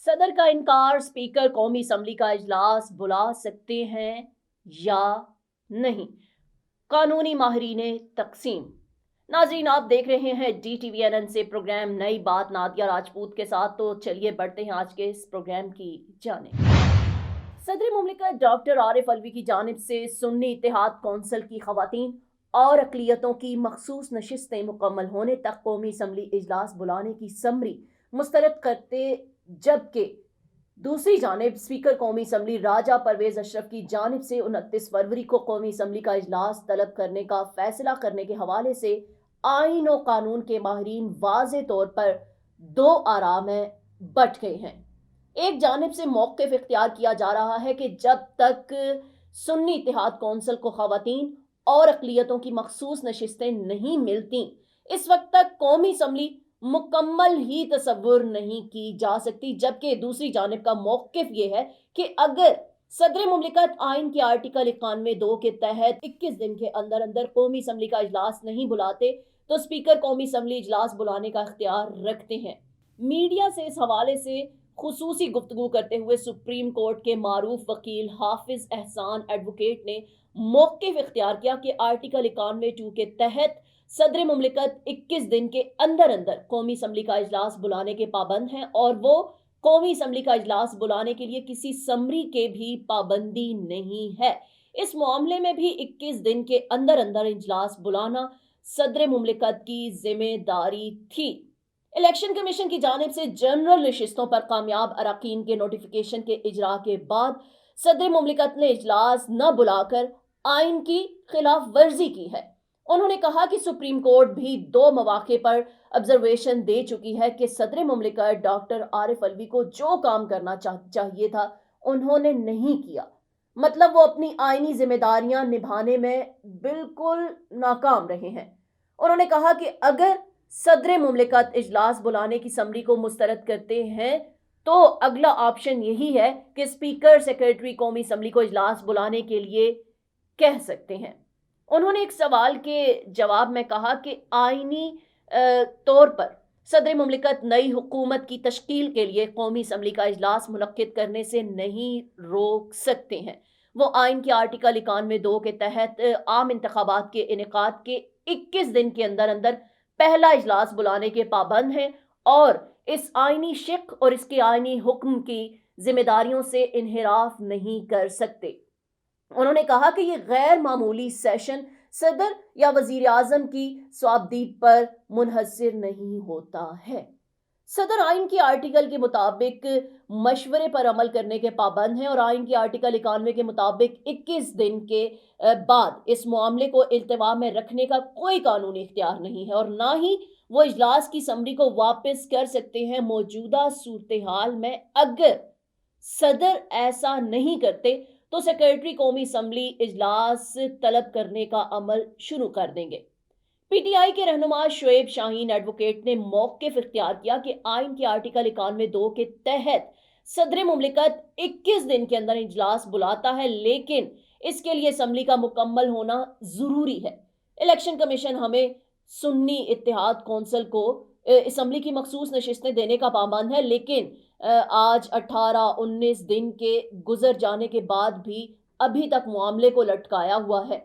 सदर का इनकार, स्पीकर कौमी असम्बली का इजलास बुला सकते हैं या नहीं, कानूनी माहिरीन तकसीम। नाजरीन, आप देख रहे हैं DTVNN से प्रोग्राम नई बात नादिया राजपूत के साथ। तो चलिए बढ़ते हैं आज के इस प्रोग्राम की जानिब। सदर मुमलिकत डॉक्टर आरिफ अलवी की जानिब से सुन्नी इत्तेहाद कौंसिल की खवातीन और अकलियतों की मखसूस नशिस्तें मुकम्मल होने तक कौमी असम्बली इजलास बुलाने की समरी मुस्तरद करते, जबकि दूसरी जानिब स्पीकर कौमी असम्बली राजा परवेज अशरफ की जानिब से 29 फरवरी को कौमी असम्बली का इजलास तलब करने का फैसला करने के हवाले से आइन और कानून के माहिरीन वाज़े तौर पर दो आरा में बट गए हैं। एक जानिब से मौक़िफ़ इख्तियार किया जा रहा है कि जब तक सुन्नी इत्तेहाद कौंसिल को ख़वातीन और अक़लियतों की मखसूस नशिस्तें नहीं मिलती, इस वक्त तक कौमी असम्बली मुकम्मल ही तसव्वुर नहीं की जा सकती। जबकि दूसरी जानिब का मौक़िफ़ ये है कि अगर सदर मुमलिकत आइन के आर्टिकल 91(2) के तहत 21 दिन के अंदर अंदर कौमी असम्बली का इजलास नहीं बुलाते तो स्पीकर कौमी असम्बली इजलास बुलाने का इख्तियार रखते हैं। मीडिया से इस हवाले से खुसूसी गुफ्तगू करते हुए सुप्रीम कोर्ट के मारूफ वकील हाफिज एहसान एडवोकेट ने मौक़िफ़ इख्तियार किया कि आर्टिकल 91(2) के तहत सदर मुमलिकत 21 दिन के अंदर अंदर कौमी असम्बली का इजलास बुलाने के पाबंद हैं और वो कौमी असम्बली का इजलास बुलाने के लिए किसी समरी के भी पाबंदी नहीं है। इस मामले में भी 21 दिन के अंदर अंदर इजलास बुलाना सदर मुमलिकत की जिम्मेदारी थी। इलेक्शन कमीशन की जानिब से जनरल नशिस्तों पर कामयाब अरकान के नोटिफिकेशन के इजरा के बाद सदर मुमलिकत ने इजलास न बुलाकर आइन की खिलाफ वर्जी की है। उन्होंने कहा कि सुप्रीम कोर्ट भी 2 मौके पर ऑब्जर्वेशन दे चुकी है कि सदर मुमलिकत डॉक्टर आरिफ अलवी को जो काम करना चाहिए था उन्होंने नहीं किया, मतलब वो अपनी आइनी जिम्मेदारियां निभाने में बिल्कुल नाकाम रहे हैं। उन्होंने कहा कि अगर सदर मुमलिकत इजलास बुलाने की समरी को मुस्तरद करते हैं तो अगला ऑप्शन यही है कि स्पीकर सेक्रेटरी कौमी असम्बली को इजलास बुलाने के लिए कह सकते हैं। उन्होंने एक सवाल के जवाब में कहा कि आइनी तौर पर सदर मुमलिकत नई हुकूमत की तश्कील के लिए कौमी असम्बली का इजलास मुनक्किद करने से नहीं रोक सकते हैं। वो आइन के आर्टिकल 91(2) के तहत आम इंतखाबात के इनेकाद के 21 दिन के अंदर अंदर पहला इजलास बुलाने के पाबंद हैं और इस आइनी शिक और इसके आइनी हुक्म की जिम्मेदारियों से इनहिराफ नहीं कर सकते। उन्होंने कहा कि यह गैर मामूली सेशन सदर या वजीर आजम की स्वाबदीद पर मुनहसर नहीं होता है। सदर आइन के आर्टिकल के मुताबिक मशवरे पर अमल करने के पाबंद हैं और आइन के आर्टिकल 91 के मुताबिक 21 दिन के बाद इस मामले को इल्तिवा में रखने का कोई कानूनी इख्तियार नहीं है और ना ही वो इजलास की समरी को वापस कर सकते हैं। मौजूदा सूरत हाल में अगर सदर ऐसा नहीं करते तो सेक्रेटरी कौमी असम्बली इजलास तलब करने का अमल शुरू कर देंगे। पीटीआई के रहनुमा शुएब शाहीन एडवोकेट ने मौक़िफ़ इख्तियार किया कि आइन के आर्टिकल 91(2) के तहत सदर मुमलिकत 21 दिन के अंदर इजलास बुलाता है, लेकिन इसके लिए असम्बली का मुकम्मल होना ज़रूरी है। इलेक्शन कमीशन हमें सुन्नी इत्तेहाद कौंसिल को असम्बली की मखसूस नशिस्तें देने का पाबंद है, लेकिन आज 18-19 दिन के गुजर जाने के बाद भी अभी तक मामले को लटकाया हुआ है।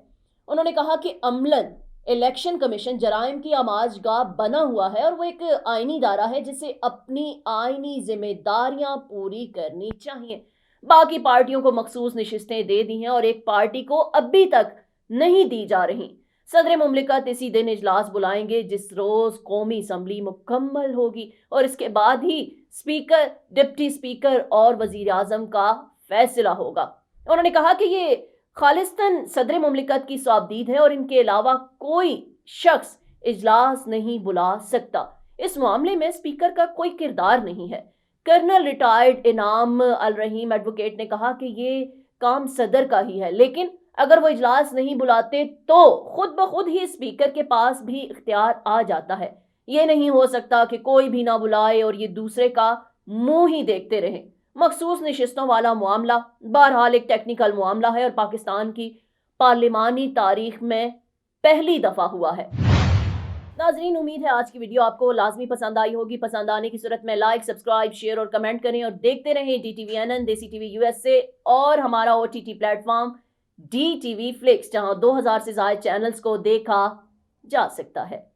उन्होंने कहा कि अमलन इलेक्शन कमीशन जराइम की आमाजगाह बना हुआ है और वो एक आइनी इदारा है जिसे अपनी आइनी जिम्मेदारियां पूरी करनी चाहिए। बाकी पार्टियों को मखसूस नशिस्तें दे दी हैं और एक पार्टी को अभी तक नहीं दी जा रही। सदर मुमलिकत इसी दिन इजलास बुलाएंगे जिस रोज कौमी असम्बली मुकम्मल होगी और इसके बाद ही स्पीकर, डिप्टी स्पीकर और वजीर आजम का फैसला होगा। उन्होंने कहा कि ये खालिस्तन सदर मुमलिकत की स्वाबदीद है और इनके अलावा कोई शख्स इजलास नहीं बुला सकता। इस मामले में स्पीकर का कोई किरदार नहीं है। कर्नल रिटायर्ड इनाम अल रहीम एडवोकेट ने कहा कि ये काम सदर का ही है, लेकिन अगर वो इजलास नहीं बुलाते तो खुद ब खुद ही स्पीकर के पास भी इख्तियार आ जाता है। ये नहीं हो सकता कि कोई भी ना बुलाए और ये दूसरे का मुंह ही देखते रहे। मखसूस नशिस्तों वाला मामला बहरहाल एक टेक्निकल मामला है और पाकिस्तान की पार्लिमानी तारीख में पहली दफा हुआ है। नाजरीन, उम्मीद है आज की वीडियो आपको लाजमी पसंद आई होगी। पसंद आने की सूरत में लाइक, सब्सक्राइब, शेयर और कमेंट करें और देखते रहें DTV NN, देसी टीवी USA और हमारा OTT प्लेटफॉर्म DTV Flix, जहां 2000 से ज्यादा चैनल्स को देखा जा सकता है।